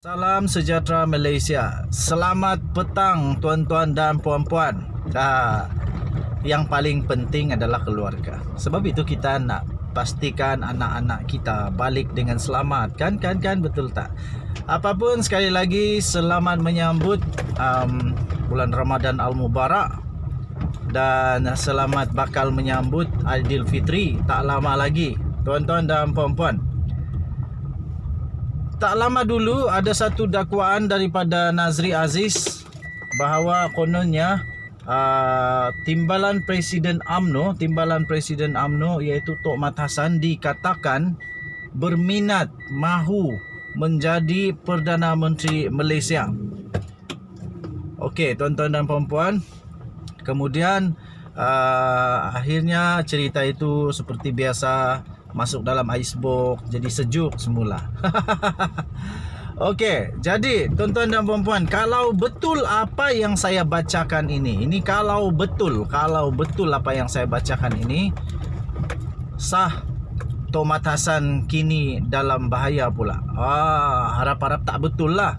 Salam sejahtera Malaysia. Selamat petang tuan-tuan dan puan-puan. Yang paling penting adalah keluarga. Sebab itu kita nak pastikan anak-anak kita balik dengan selamat. Kan betul tak? Apapun, sekali lagi selamat menyambut bulan Ramadan Al-Mubarak. Dan selamat bakal menyambut Aidilfitri tak lama lagi, tuan-tuan dan puan-puan. Tak lama dulu ada satu dakwaan daripada Nazri Aziz bahawa kononnya timbalan Presiden UMNO iaitu Tok Mat Hassan dikatakan berminat mahu menjadi Perdana Menteri Malaysia. Okey, tuan-tuan dan puan-puan, kemudian akhirnya cerita itu seperti biasa masuk dalam icebox, jadi sejuk semula. Okey, jadi tuan-tuan dan puan-puan, kalau betul apa yang saya bacakan ini kalau betul apa yang saya bacakan ini sah, Tok Mat Hassan kini dalam bahaya pula. Harap-harap tak betul lah.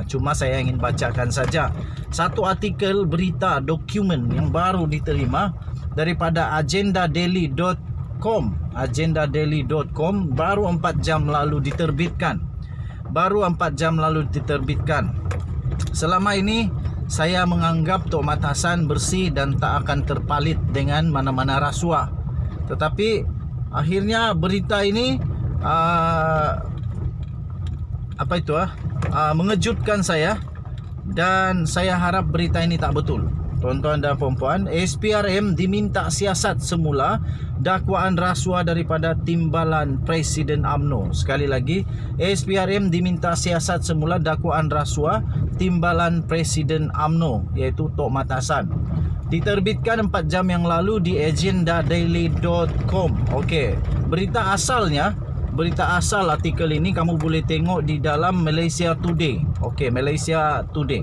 Cuma saya ingin bacakan saja satu artikel berita dokumen yang baru diterima daripada agendadaily.com. baru 4 jam lalu diterbitkan. Selama ini saya menganggap Tok Mat Hassan bersih dan tak akan terpalit dengan mana-mana rasuah. Tetapi akhirnya berita ini mengejutkan saya, dan saya harap berita ini tak betul. Tuan-tuan dan puan-puan, SPRM diminta siasat semula dakwaan rasuah daripada timbalan Presiden UMNO. Sekali lagi, SPRM diminta siasat semula dakwaan rasuah timbalan Presiden UMNO iaitu Tok Mat Hassan. Diterbitkan 4 jam yang lalu di agendadaily.com. Okey, berita asal artikel ini kamu boleh tengok di dalam Malaysia Today. Okey, Malaysia Today.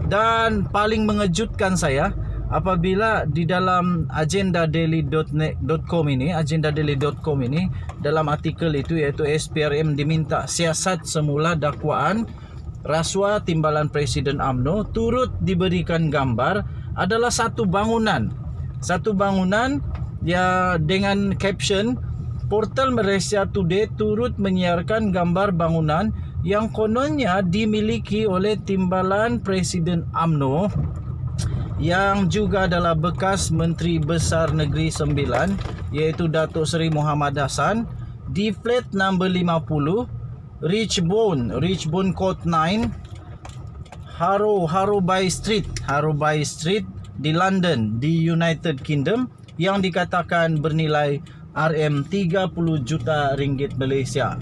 Dan paling mengejutkan saya apabila di dalam agendadaily.com ini dalam artikel itu iaitu SPRM diminta siasat semula dakwaan rasuah timbalan Presiden UMNO, turut diberikan gambar adalah satu bangunan ya, dengan caption portal Malaysia Today turut menyiarkan gambar bangunan yang kononnya dimiliki oleh timbalan Presiden UMNO yang juga adalah bekas Menteri Besar Negeri 9 iaitu Datuk Seri Mohamad Hassan di flat number 50 Richbone Court 9 Harrowby Street di London di United Kingdom, yang dikatakan bernilai RM30 juta ringgit Malaysia.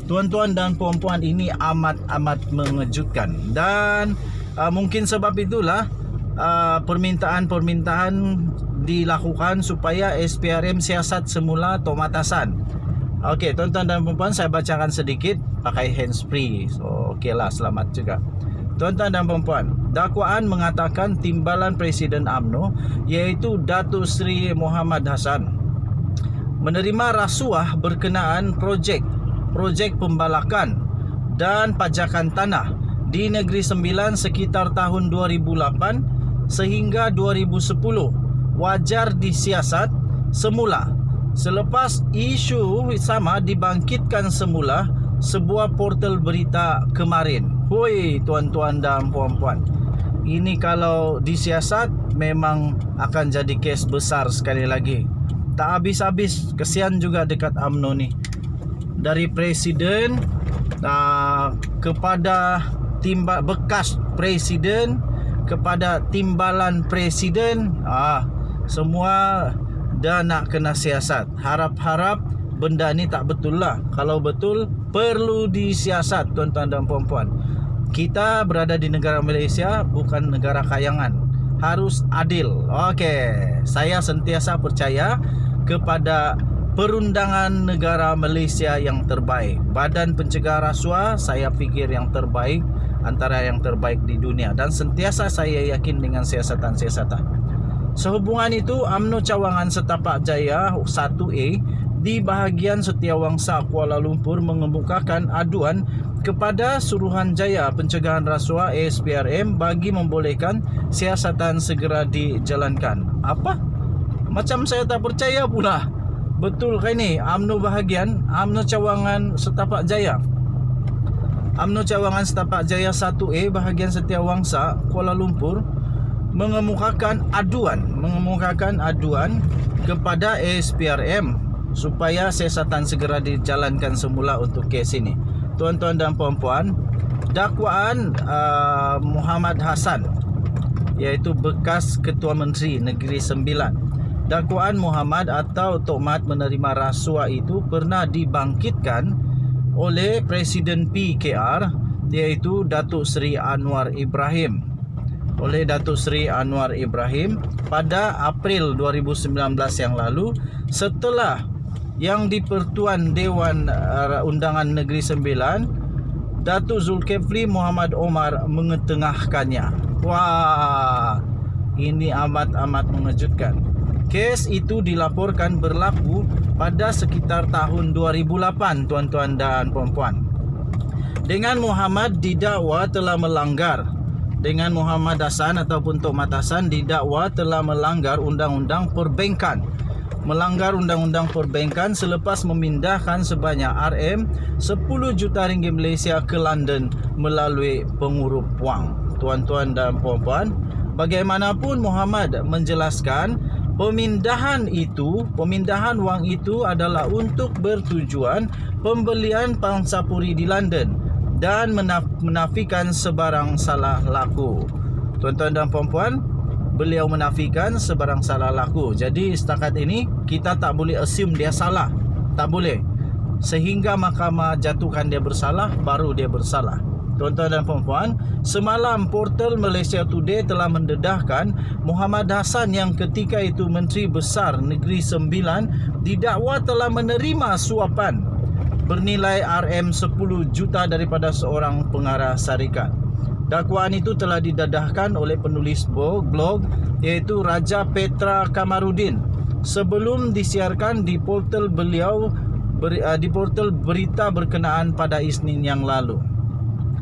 Tuan-tuan dan puan-puan, ini amat mengejutkan, dan mungkin sebab itulah permintaan dilakukan supaya SPRM siasat semula Tok Mat Hassan. Okey, tuan-tuan dan puan-puan, saya bacakan sedikit pakai handsfree. So okeylah, selamat juga. Tuan-tuan dan puan-puan, dakwaan mengatakan timbalan Presiden UMNO iaitu Datuk Seri Mohamad Hassan menerima rasuah berkenaan projek pembalakan dan pajakan tanah di Negeri Sembilan sekitar tahun 2008 sehingga 2010. Wajar disiasat semula selepas isu sama dibangkitkan semula sebuah portal berita kemarin. Hoi tuan-tuan dan puan-puan, ini kalau disiasat memang akan jadi kes besar sekali lagi. Tak habis-habis, kesian juga dekat UMNO ni. Dari presiden kepada bekas presiden kepada timbalan presiden, semua dah nak kena siasat. Harap-harap benda ni tak betul lah. Kalau betul, perlu disiasat, tuan-tuan dan puan-puan. Kita berada di negara Malaysia, bukan negara kayangan. Harus adil. Okey, saya sentiasa percaya kepada perundangan negara Malaysia yang terbaik. Badan Pencegah Rasuah saya fikir yang terbaik, antara yang terbaik di dunia, dan sentiasa saya yakin dengan siasatan-siasatan. Sehubungan itu, UMNO Cawangan Setapak Jaya 1A di bahagian Setiawangsa Kuala Lumpur mengemukakan aduan kepada Suruhanjaya Pencegahan Rasuah ASPRM bagi membolehkan siasatan segera dijalankan. Apa? Macam saya tak percaya pula. Betul ke ini? UMNO bahagian, UMNO Cawangan Setapak Jaya. UMNO Cawangan Setapak Jaya 1A bahagian Setiawangsa, Kuala Lumpur mengemukakan aduan kepada ASPRM supaya siasatan segera dijalankan semula untuk kes ini. Tuan-tuan dan puan-puan, dakwaan Muhammad Hassan, iaitu bekas Ketua Menteri Negeri Sembilan. Dakwaan Muhammad atau tuhmat menerima rasuah itu pernah dibangkitkan oleh Presiden PKR, iaitu Datuk Seri Anwar Ibrahim. Pada April 2019 yang lalu, setelah yang di-Pertuan Dewan Undangan Negeri Sembilan, Datuk Zulkifli Muhammad Omar mengetengahkannya. Wah, ini amat mengejutkan. Kes itu dilaporkan berlaku pada sekitar tahun 2008, tuan-tuan dan puan-puan. Dengan Muhammad didakwa telah melanggar, dengan Muhammad Hassan ataupun Tuhmat Hassan didakwa telah melanggar undang-undang perbankan. Selepas memindahkan sebanyak RM10 juta ringgit Malaysia ke London melalui pengurup wang. Tuan-tuan dan puan-puan, bagaimanapun Muhammad menjelaskan pemindahan wang itu adalah untuk bertujuan pembelian pangsapuri di London dan menafikan sebarang salah laku. Tuan-tuan dan puan-puan, beliau menafikan sebarang salah laku. Jadi setakat ini kita tak boleh assume dia salah. Tak boleh. Sehingga mahkamah jatuhkan dia bersalah, baru dia bersalah. Tuan-tuan dan puan-puan, semalam portal Malaysia Today telah mendedahkan Muhammad Hassan yang ketika itu Menteri Besar Negeri Sembilan didakwa telah menerima suapan bernilai RM10 juta daripada seorang pengarah syarikat. Dakwaan itu telah didedahkan oleh penulis blog iaitu Raja Petra Kamarudin sebelum disiarkan di portal beliau di portal berita berkenaan pada Isnin yang lalu.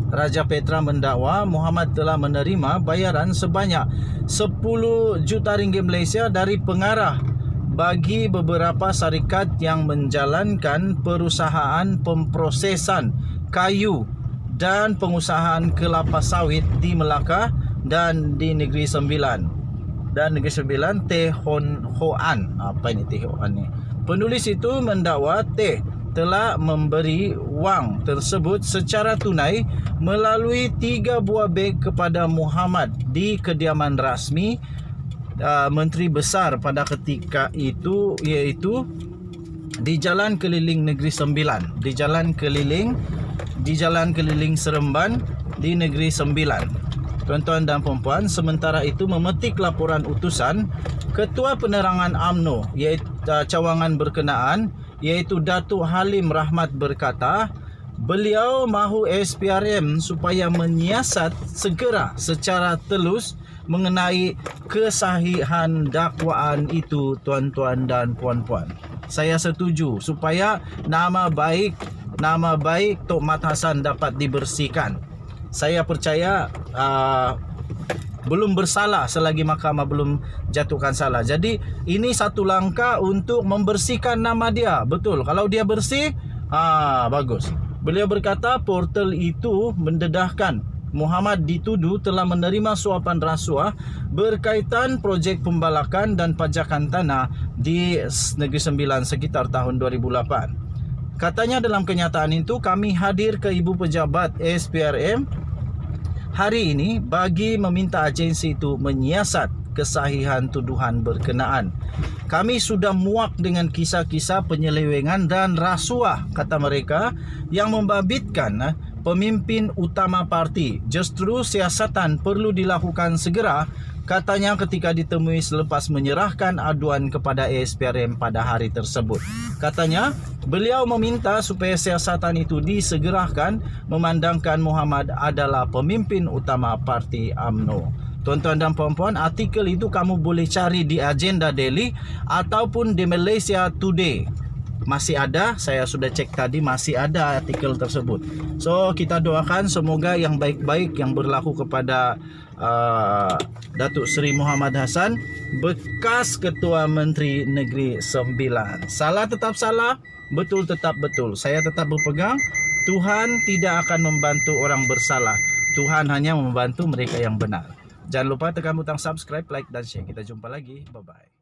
Raja Petra mendakwa Muhammad telah menerima bayaran sebanyak 10 juta ringgit Malaysia dari pengarah bagi beberapa syarikat yang menjalankan perusahaan pemprosesan kayu dan pengusahaan kelapa sawit di Melaka dan di Negeri Sembilan. Teh Hon Hoan. Apa ini Teh Hoan ni? Penulis itu mendakwa Teh telah memberi wang tersebut secara tunai melalui 3 buah beg kepada Muhammad di kediaman rasmi Menteri Besar pada ketika itu, iaitu di Jalan Keliling Negeri Sembilan, di Jalan Keliling Seremban di Negeri Sembilan. Tuan-tuan dan puan-puan, sementara itu memetik laporan utusan Ketua Penerangan UMNO iaitu cawangan berkenaan, iaitu Datuk Halim Rahmat berkata, beliau mahu ASPRM supaya menyiasat segera secara telus mengenai kesahihan dakwaan itu, tuan-tuan dan puan-puan. Saya setuju supaya nama baik Tuhmat Hassan dapat dibersihkan. Saya percaya belum bersalah selagi mahkamah belum jatuhkan salah. Jadi ini satu langkah untuk membersihkan nama dia. Betul, kalau dia bersih, bagus. Beliau berkata portal itu mendedahkan Muhammad dituduh telah menerima suapan rasuah berkaitan projek pembalakan dan pajakan tanah di Negeri Sembilan sekitar tahun 2008. Katanya dalam kenyataan itu, kami hadir ke Ibu Pejabat ASPRM hari ini bagi meminta agensi itu menyiasat kesahihan tuduhan berkenaan. Kami sudah muak dengan kisah-kisah penyelewengan dan rasuah, kata mereka, yang membabitkan pemimpin utama parti. Justru siasatan perlu dilakukan segera, katanya ketika ditemui selepas menyerahkan aduan kepada ASPRM pada hari tersebut. Katanya, beliau meminta supaya siasatan itu disegerakan memandangkan Muhammad adalah pemimpin utama parti UMNO. Tuan-tuan dan puan-puan, artikel itu kamu boleh cari di Agenda Daily ataupun di Malaysia Today. masih ada, saya sudah cek tadi masih ada artikel tersebut. So kita doakan semoga yang baik-baik yang berlaku kepada Datuk Seri Muhammad Hassan, bekas Ketua Menteri Negeri Sembilan. Salah tetap salah, betul tetap betul. Saya tetap berpegang, Tuhan tidak akan membantu orang bersalah. Tuhan hanya membantu mereka yang benar. Jangan lupa tekan butang subscribe, like, dan share. Kita jumpa lagi. Bye-bye.